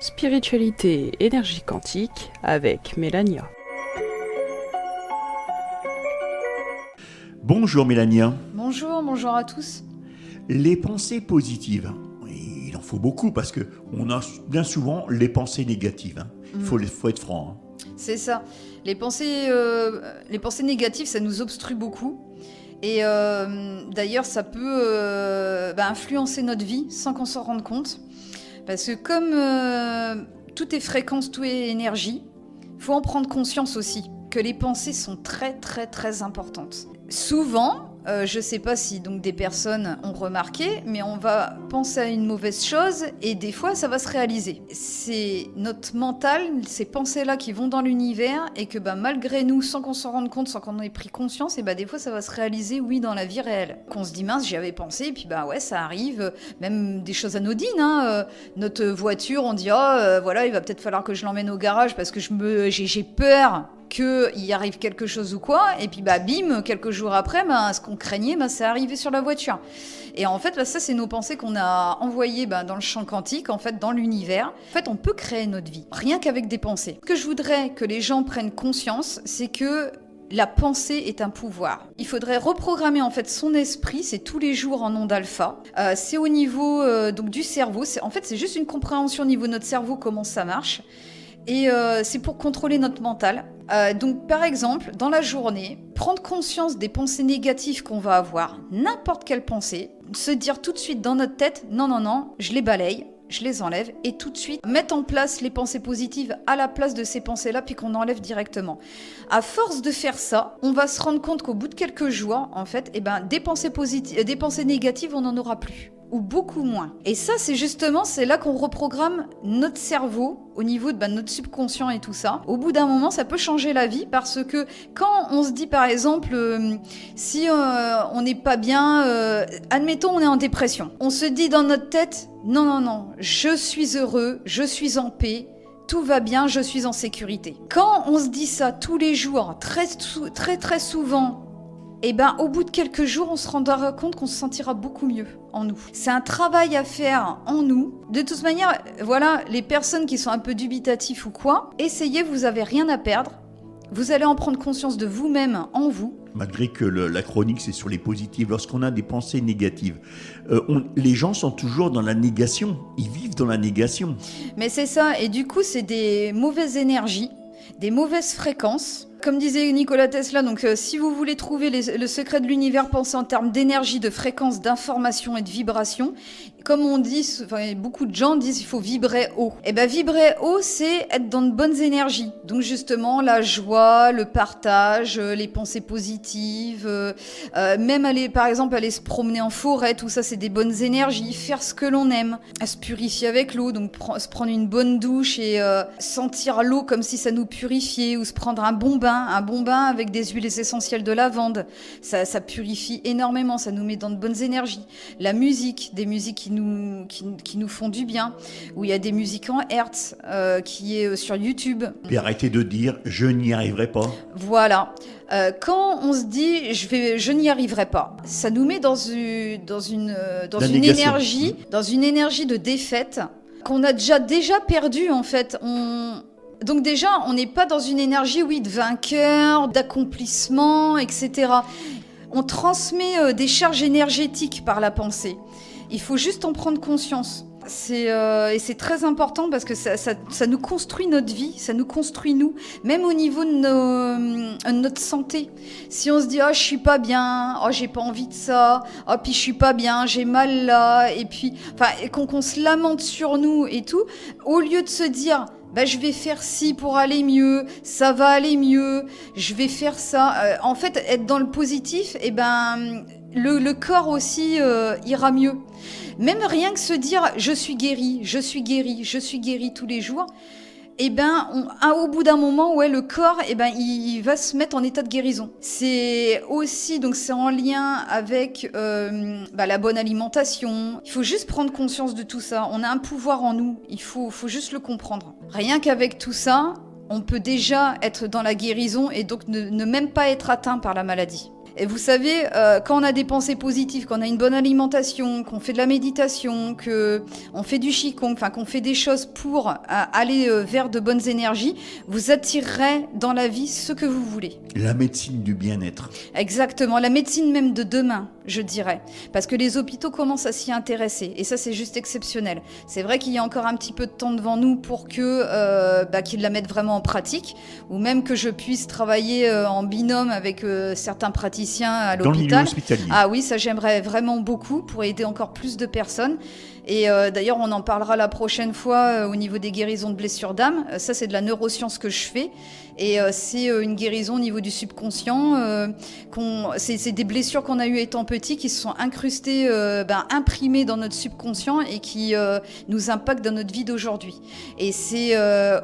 Spiritualité, énergie quantique avec Mélania. Bonjour Mélania. Bonjour à tous. Les pensées positives, il en faut beaucoup parce qu'on a bien souvent les pensées négatives. Il faut être franc. C'est ça. Les pensées négatives, ça nous obstrue beaucoup. Et d'ailleurs, ça peut influencer notre vie sans qu'on s'en rende compte. Parce que comme tout est fréquence, tout est énergie, il faut en prendre conscience aussi que les pensées sont très très très importantes. Souvent, je ne sais pas si donc des personnes ont remarqué, mais on va penser à une mauvaise chose et des fois ça va se réaliser. C'est notre mental, ces pensées-là qui vont dans l'univers et que malgré nous, sans qu'on s'en rende compte, sans qu'on ait pris conscience, et des fois ça va se réaliser, oui, dans la vie réelle. Qu'on se dit mince, j'y avais pensé, et puis ouais, ça arrive, même des choses anodines. Notre voiture, on dit voilà, il va peut-être falloir que je l'emmène au garage parce que j'ai peur qu'il y arrive quelque chose ou quoi, et puis bim, quelques jours après, ce qu'on craignait, c'est arrivé sur la voiture. Et en fait, ça, c'est nos pensées qu'on a envoyées dans le champ quantique, en fait, dans l'univers. En fait, on peut créer notre vie, rien qu'avec des pensées. Ce que je voudrais que les gens prennent conscience, c'est que la pensée est un pouvoir. Il faudrait reprogrammer en fait son esprit, c'est tous les jours en onde alpha. C'est au niveau donc du cerveau, c'est juste une compréhension au niveau de notre cerveau, comment ça marche. Et c'est pour contrôler notre mental. Donc par exemple, dans la journée, prendre conscience des pensées négatives qu'on va avoir, n'importe quelle pensée, se dire tout de suite dans notre tête, non, je les balaye, je les enlève, et tout de suite mettre en place les pensées positives à la place de ces pensées-là, puis qu'on enlève directement. À force de faire ça, on va se rendre compte qu'au bout de quelques jours, en fait, des pensées négatives, on n'en aura plus. Ou beaucoup moins. Et ça, c'est là qu'on reprogramme notre cerveau au niveau de notre subconscient et tout ça. Au bout d'un moment, ça peut changer la vie parce que quand on se dit, par exemple, si on n'est pas bien, admettons, on est en dépression. On se dit dans notre tête, non, je suis heureux, je suis en paix, tout va bien, je suis en sécurité. Quand on se dit ça tous les jours, très souvent, au bout de quelques jours, on se rendra compte qu'on se sentira beaucoup mieux en nous. C'est un travail à faire en nous. De toute manière, voilà, les personnes qui sont un peu dubitatifs ou quoi, essayez, vous avez rien à perdre. Vous allez en prendre conscience de vous-même en vous. Malgré que la chronique, c'est sur les positives, lorsqu'on a des pensées négatives, les gens sont toujours dans la négation. Ils vivent dans la négation. Mais c'est ça, et du coup, c'est des mauvaises énergies, des mauvaises fréquences. Comme disait Nikola Tesla, donc si vous voulez trouver le secret de l'univers, pensez en termes d'énergie, de fréquence, d'information et de vibration. Comme on dit, beaucoup de gens disent qu'il faut vibrer haut. Vibrer haut, c'est être dans de bonnes énergies. Donc justement, la joie, le partage, les pensées positives, même par exemple aller se promener en forêt, tout ça, c'est des bonnes énergies. Faire ce que l'on aime, se purifier avec l'eau, donc se prendre une bonne douche et sentir l'eau comme si ça nous purifiait, ou se prendre un bon bain avec des huiles essentielles de lavande. Ça purifie énormément, ça nous met dans de bonnes énergies. La musique, des musiques qui nous font du bien, où il y a des musiques en Hertz, qui est sur YouTube. Et arrêtez de dire « je n'y arriverai pas ». Voilà. Quand on se dit « je n'y arriverai pas », ça nous met dans une énergie de défaite qu'on a déjà perdue en fait. Donc déjà, on n'est pas dans une énergie, de vainqueur, d'accomplissement, etc. On transmet des charges énergétiques par la pensée. Il faut juste en prendre conscience. Et c'est très important parce que ça nous construit notre vie, ça nous construit nous, même au niveau de notre santé. Si on se dit je suis pas bien, j'ai pas envie de ça, puis je suis pas bien, j'ai mal là, et puis qu'on se lamente sur nous et tout, au lieu de se dire je vais faire ci pour aller mieux, ça va aller mieux, je vais faire ça. En fait, être dans le positif, le corps aussi ira mieux. Même rien que se dire je suis guéri tous les jours, au bout d'un moment, le corps, il va se mettre en état de guérison. C'est aussi, donc c'est en lien avec la bonne alimentation. Il faut juste prendre conscience de tout ça. On a un pouvoir en nous, il faut juste le comprendre. Rien qu'avec tout ça, on peut déjà être dans la guérison et donc ne même pas être atteint par la maladie. Et vous savez, quand on a des pensées positives, qu'on a une bonne alimentation, qu'on fait de la méditation, qu'on fait du qigong, enfin qu'on fait des choses pour aller vers de bonnes énergies, vous attirerez dans la vie ce que vous voulez. La médecine du bien-être. Exactement, la médecine même de demain, je dirais. Parce que les hôpitaux commencent à s'y intéresser. Et ça, c'est juste exceptionnel. C'est vrai qu'il y a encore un petit peu de temps devant nous pour qu'ils la mettent vraiment en pratique. Ou même que je puisse travailler en binôme avec certains praticiens à l'hôpital. Dans le milieu hospitalier. Ah oui, ça j'aimerais vraiment beaucoup pour aider encore plus de personnes. Et d'ailleurs, on en parlera la prochaine fois au niveau des guérisons de blessures d'âme. Ça, c'est de la neuroscience que je fais. Et c'est une guérison au niveau du subconscient. C'est des blessures qu'on a eues étant petits qui se sont incrustées, imprimées dans notre subconscient et qui nous impactent dans notre vie d'aujourd'hui. Et c'est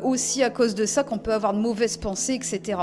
aussi à cause de ça qu'on peut avoir de mauvaises pensées, etc.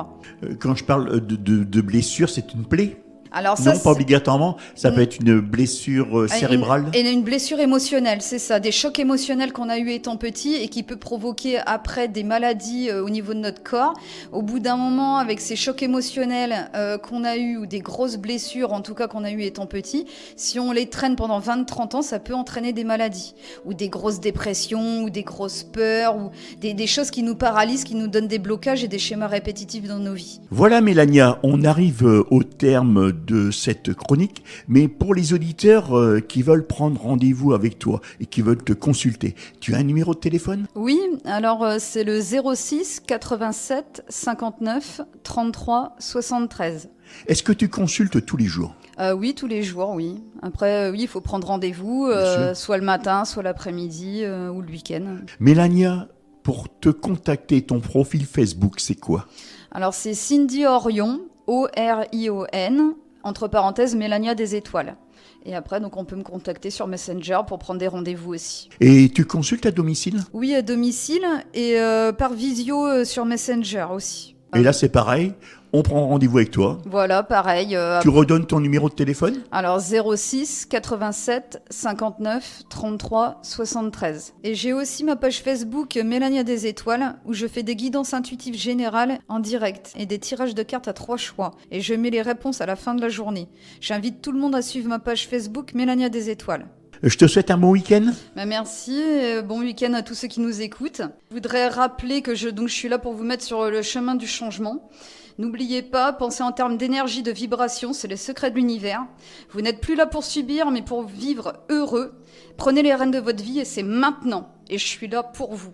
Quand je parle de blessure, c'est une plaie? Alors ça, non, pas obligatoirement. Ça peut être une blessure cérébrale. Et une blessure émotionnelle, c'est ça. Des chocs émotionnels qu'on a eu étant petit et qui peut provoquer après des maladies au niveau de notre corps. Au bout d'un moment, avec ces chocs émotionnels qu'on a eu ou des grosses blessures, en tout cas qu'on a eu étant petit, si on les traîne pendant 20-30 ans, ça peut entraîner des maladies. Ou des grosses dépressions, ou des grosses peurs, ou des choses qui nous paralysent, qui nous donnent des blocages et des schémas répétitifs dans nos vies. Voilà Mélania, on arrive au terme de cette chronique, mais pour les auditeurs qui veulent prendre rendez-vous avec toi et qui veulent te consulter, tu as un numéro de téléphone? Oui, alors c'est le 06 87 59 33 73. Est-ce que tu consultes tous les jours? Oui, tous les jours, oui. Après, oui, il faut prendre rendez-vous, soit le matin, soit l'après-midi ou le week-end. Mélania, pour te contacter, ton profil Facebook, c'est quoi? Alors c'est Cindy Orion, O-R-I-O-N, entre parenthèses, Mélania des Étoiles. Et après, donc, on peut me contacter sur Messenger pour prendre des rendez-vous aussi. Et tu consultes à domicile? Oui, à domicile et par visio sur Messenger aussi. Et là, c'est pareil, on prend rendez-vous avec toi. Voilà, pareil. Tu redonnes ton numéro de téléphone? Alors 06 87 59 33 73. Et j'ai aussi ma page Facebook Mélania des Étoiles où je fais des guidances intuitives générales en direct et des tirages de cartes à 3 choix. Et je mets les réponses à la fin de la journée. J'invite tout le monde à suivre ma page Facebook Mélania des Étoiles. Je te souhaite un bon week-end. Merci, bon week-end à tous ceux qui nous écoutent. Je voudrais rappeler que je suis là pour vous mettre sur le chemin du changement. N'oubliez pas, pensez en termes d'énergie, de vibration, c'est les secrets de l'univers. Vous n'êtes plus là pour subir, mais pour vivre heureux. Prenez les rênes de votre vie et c'est maintenant. Et je suis là pour vous.